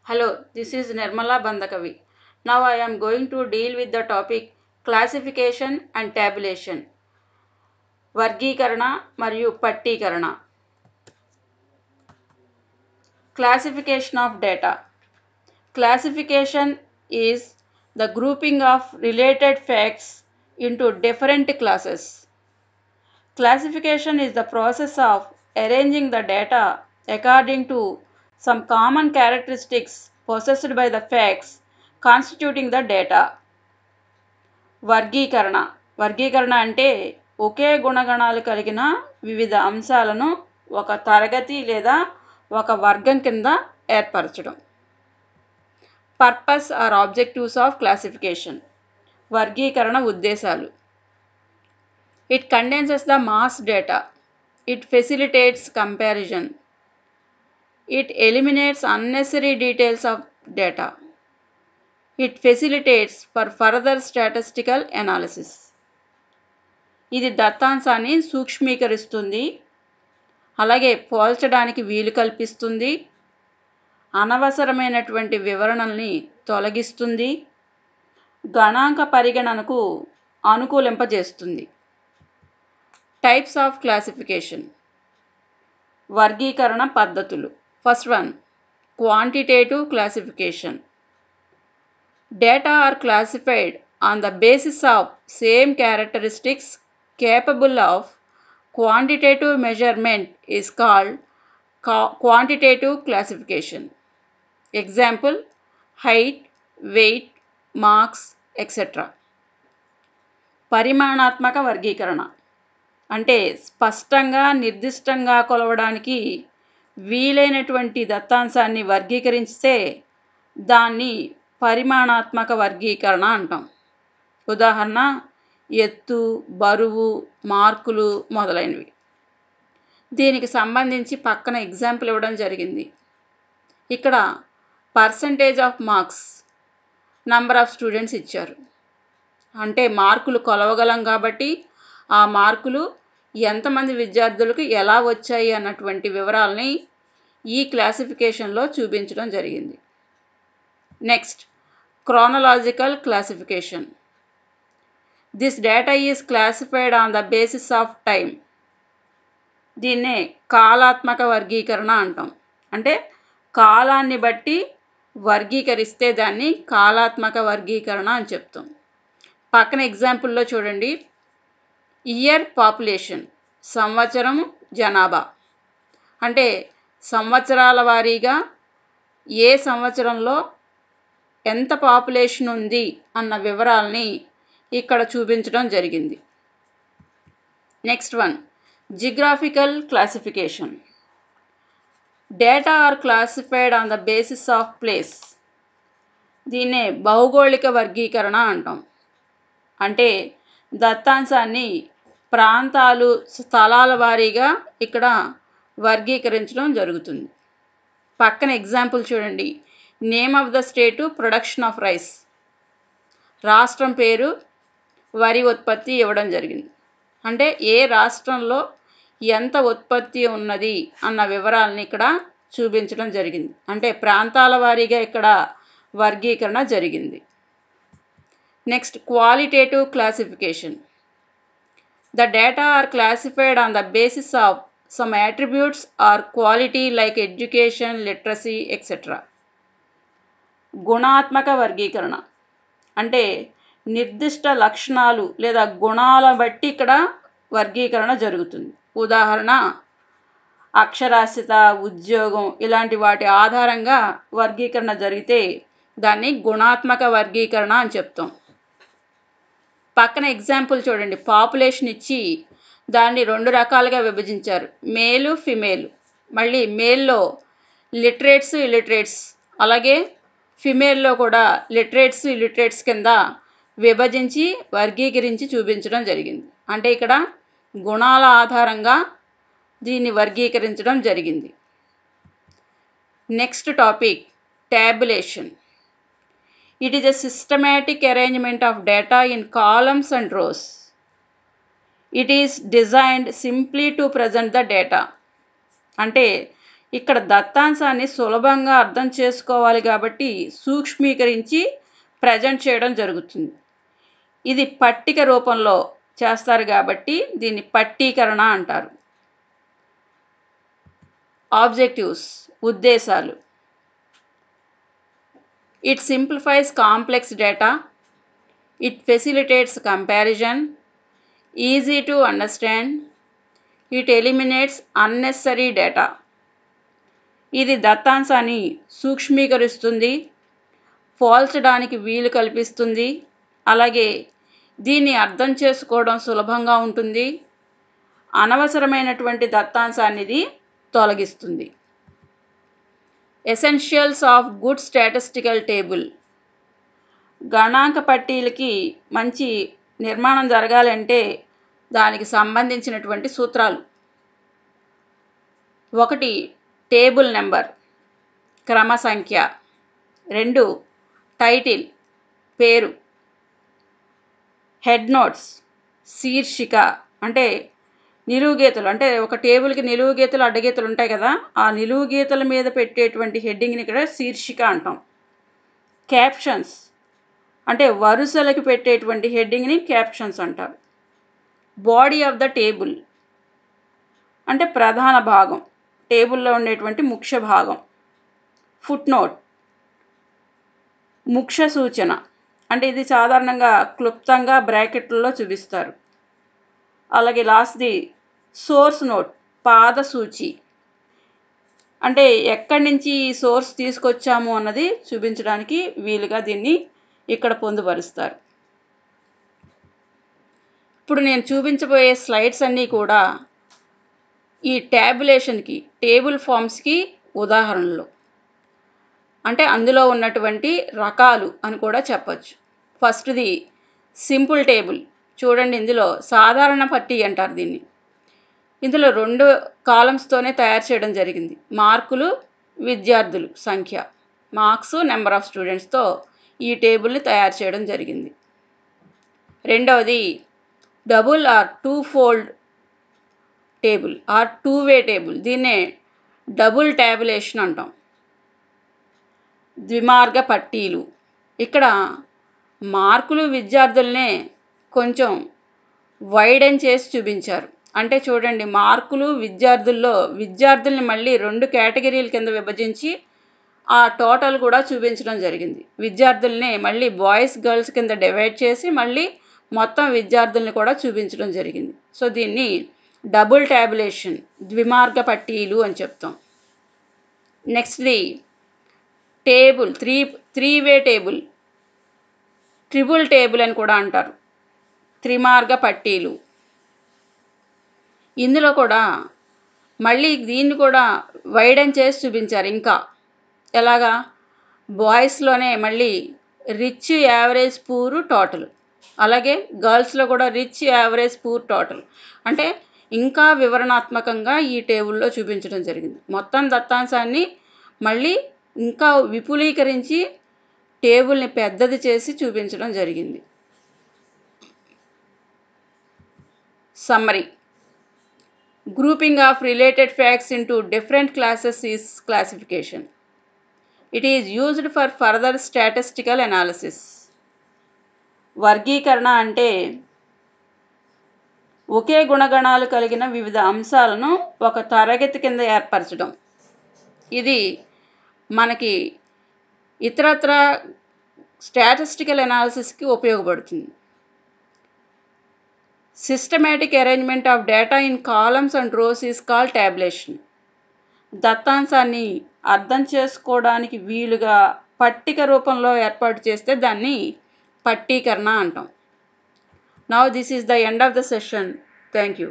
Hello, this is Nirmala Bandakavi. Now I am going to deal with the topic classification and tabulation. వర్గీకరణ మరియు పట్టీకరణ. Classification of data. Classification is the grouping of related facts into different classes. Classification is the process of arranging the data according to some common characteristics possessed by the facts constituting the data. వర్గీకరణ అంటే ఒకే గుణగణాలు కలిగిన వివిధ అంశాలను ఒక తరగతి లేదా ఒక వర్గం కింద ఏర్పరచడం. Purpose or objectives of classification. వర్గీకరణ ఉద్దేశాలు. It condenses the mass data. It facilitates comparison. It eliminates unnecessary details of data. It facilitates for further statistical analysis. ఇది దత్తాంశాన్ని సూక్ష్మీకరిస్తుంది, అలాగే పోల్చడానికి వీలు కల్పిస్తుంది, అనవసరమైనటువంటి వివరణల్ని తొలగిస్తుంది, గణాంక పరిగణనకు అనుకూలింపజేస్తుంది. Types of classification. వర్గీకరణ పద్ధతులు. First one, quantitative classification. Data are classified on the basis of same characteristics capable of quantitative measurement is called quantitative classification. Example, height, weight, marks, etc. పరిమాణాత్మక వర్గీకరణ అంటే స్పష్టంగా నిర్దిష్టంగా కొలవడానికి వీలైనటువంటి దత్తాంశాన్ని వర్గీకరిస్తే దాన్ని పరిమాణాత్మక వర్గీకరణ అంటాం. ఉదాహరణ, ఎత్తు, బరువు, మార్కులు మొదలైనవి. దీనికి సంబంధించి పక్కన ఎగ్జాంపుల్ ఇవ్వడం జరిగింది. ఇక్కడ percentage of marks, number of students ఇచ్చారు. అంటే మార్కులు కొలవగలం కాబట్టి ఆ మార్కులు ఎంతమంది విద్యార్థులకు ఎలా వచ్చాయి అన్నటువంటి వివరాలని ఈ క్లాసిఫికేషన్లో చూపించడం జరిగింది. Next, chronological classification. This data is classified on the basis of time. దీన్నే కాలాత్మక వర్గీకరణ అంటాం. అంటే కాలాన్ని బట్టి వర్గీకరిస్తే దాన్ని కాలాత్మక వర్గీకరణ అని చెప్తాం. పక్కన ఎగ్జాంపుల్లో చూడండి, ఇయర్ పాపులేషన్, సంవత్సరం జనాభా. అంటే సంవత్సరాల వారీగా ఏ సంవత్సరంలో ఎంత పాపులేషన్ ఉంది అన్న వివరాలని ఇక్కడ చూపించడం జరిగింది. Next one, geographical classification. Data are classified on the basis of place. దీన్నే భౌగోళిక వర్గీకరణ అంటాం. అంటే దత్తాంశాన్ని ప్రాంతాలు, స్థలాల వారీగా ఇక్కడ వర్గీకరించడం జరుగుతుంది. పక్కన ఎగ్జాంపుల్ చూడండి, name of the state, production of rice. రాష్ట్రం పేరు, వరి ఉత్పత్తి ఇవ్వడం జరిగింది. అంటే ఏ రాష్ట్రంలో ఎంత ఉత్పత్తి ఉన్నది అన్న వివరాలని ఇక్కడ చూపించడం జరిగింది. అంటే ప్రాంతాల వారీగా ఇక్కడ వర్గీకరణ జరిగింది. Next, qualitative classification. The data are classified on the basis of some attributes or quality like education, literacy, etcetera. గుణాత్మక వర్గీకరణ అంటే నిర్దిష్ట లక్షణాలు లేదా గుణాల బట్టి ఇక్కడ వర్గీకరణ జరుగుతుంది. ఉదాహరణ, అక్షరాస్యత, ఉద్యోగం, ఇలాంటి వాటి ఆధారంగా వర్గీకరణ జరిగితే దాన్ని గుణాత్మక వర్గీకరణ అని చెప్తాం. పక్కన ఎగ్జాంపుల్ చూడండి, పాపులేషన్ ఇచ్చి దాన్ని 2 రకాలుగా విభజించారు, మేలు, ఫిమేల్. మళ్ళీ మేల్లో లిటరేట్స్, ఇలిటరేట్స్, అలాగే ఫిమేల్లో కూడా లిటరేట్స్, ఇలిటరేట్స్ కింద విభజించి వర్గీకరించి చూపించడం జరిగింది. అంటే ఇక్కడ గుణాల ఆధారంగా దీన్ని వర్గీకరించడం జరిగింది. Next topic, tabulation. It is a systematic arrangement of data in columns and rows. It is designed simply to present the data. అంటే ఇక్కడ దత్తాంశాన్ని సులభంగా అర్థం చేసుకోవాలి కాబట్టి సూక్ష్మీకరించి ప్రజెంట్ చేయడం జరుగుతుంది. ఇది పట్టిక రూపంలో చేస్తారు కాబట్టి దీన్ని పట్టీకరణ అంటారు. ఆబ్జెక్టివ్స్, ఉద్దేశాలు. It simplifies complex data, it facilitates comparison, easy to understand, it eliminates unnecessary data. ఇది దత్తాంశాన్ని సూక్ష్మీకరిస్తుంది, పోల్చడానికి వీలు కల్పిస్తుంది, అలాగే దీన్ని అర్థం చేసుకోవడం సులభంగా ఉంటుంది, అనవసరమైనటువంటి దత్తాంశాన్ని ఇది తొలగిస్తుంది. Essentials of good statistical table. గణాంక పట్టీలకి మంచి నిర్మాణం జరగాలంటే దానికి సంబంధించినటువంటి సూత్రాలు. 1 టేబుల్ నెంబర్, క్రమ సంఖ్య. 2 టైటిల్, పేరు. హెడ్ నోట్స్, శీర్షిక అంటే నిలువు గీతలు, అంటే ఒక టేబుల్కి నిలువు గీతలు అడ్డగీతలు ఉంటాయి కదా, ఆ నిలువు గీతల మీద పెట్టేటువంటి హెడ్డింగ్ని ఇక్కడ శీర్షిక అంటాం. క్యాప్షన్స్ అంటే వరుసలకి పెట్టేటువంటి హెడ్డింగ్ని క్యాప్షన్స్ అంటారు. బాడీ ఆఫ్ ద టేబుల్ అంటే ప్రధాన భాగం, టేబుల్లో ఉండేటువంటి ముఖ్య భాగం. ఫుట్ నోట్ ముఖ్య సూచన, అంటే ఇది సాధారణంగా క్లుప్తంగా బ్రాకెట్లలో చూపిస్తారు. అలాగే లాస్ట్ది సోర్స్ నోట్, పాద సూచి, అంటే ఎక్కడి నుంచి ఈ సోర్స్ తీసుకొచ్చాము అన్నది చూపించడానికి వీలుగా దీన్ని ఇక్కడ పొందుపరుస్తారు. ఇప్పుడు నేను చూపించబోయే స్లైడ్స్ అన్నీ కూడా ఈ ట్యాబులేషన్కి, టేబుల్ ఫామ్స్కి ఉదాహరణలు, అంటే అందులో ఉన్నటువంటి రకాలు అని కూడా చెప్పచ్చు. ఫస్ట్ది సింపుల్ టేబుల్. చూడండి, ఇందులో సాధారణ పట్టీ అంటారు దీన్ని. ఇందులో 2 కాలమ్స్తోనే తయారు చేయడం జరిగింది. మార్కులు, విద్యార్థులు సంఖ్య, మార్క్స్, నెంబర్ ఆఫ్ స్టూడెంట్స్తో ఈ టేబుల్ని తయారు చేయడం జరిగింది. రెండవది double or 2 fold table or 2 way table. దీన్నే డబుల్ ట్యాబులేషన్ అంటాం. ద్విమార్గ పట్టీలు. ఇక్కడ మార్కులు, విద్యార్థులనే కొంచెం వైడెన్ చేసి చూపించారు. అంటే చూడండి, మార్కులు, విద్యార్థుల్ని మళ్ళీ 2 కేటగిరీల కింద విభజించి ఆ టోటల్ కూడా చూపించడం జరిగింది. విద్యార్థుల్ని మళ్ళీ బాయ్స్, గర్ల్స్ కింద డివైడ్ చేసి మళ్ళీ మొత్తం విద్యార్థుల్ని కూడా చూపించడం జరిగింది. సో దీన్ని డబుల్ ట్యాబులేషన్, ద్విమార్గ పట్టీలు అని చెప్తాం. నెక్స్ట్ది టేబుల్, 3 వే టేబుల్, ట్రిపుల్ టేబుల్ అని కూడా అంటారు. త్రిమార్గ పట్టీలు. ఇందులో కూడా మళ్ళీ దీన్ని కూడా వైడెన్ చేసి చూపించారు. ఇంకా ఎలాగా, బాయ్స్లోనే మళ్ళీ రిచ్, యావరేజ్, పూర్, టోటల్. అలాగే గర్ల్స్లో కూడా రిచ్, యావరేజ్, పూర్, టోటల్. అంటే ఇంకా వివరణాత్మకంగా ఈ టేబుల్లో చూపించడం జరిగింది. మొత్తం దత్తాంశాన్ని మళ్ళీ ఇంకా విపులీకరించి టేబుల్ని పెద్దది చేసి చూపించడం జరిగింది. Summary. Grouping of related facts into different classes is classification. It is used for further statistical analysis. వర్గీకరణ అంటే ఒకే గుణగణాలు కలిగిన వివిధ అంశాలను ఒక తరగతి కింద ఏర్పరచడం. ఇది మనకి ఇతరత్ర స్టాటిస్టికల్ అనాలిసిస్కి ఉపయోగపడుతుంది. Systematic arrangement of data in columns and rows is called tabulation. దత్తాంశాన్ని అర్థం చేసుకోవడానికి వీలుగా పట్టిక రూపంలో ఏర్పాటు చేస్తే దాన్ని పట్టీకరణ అంటాం. Now this is the end of the session. Thank you.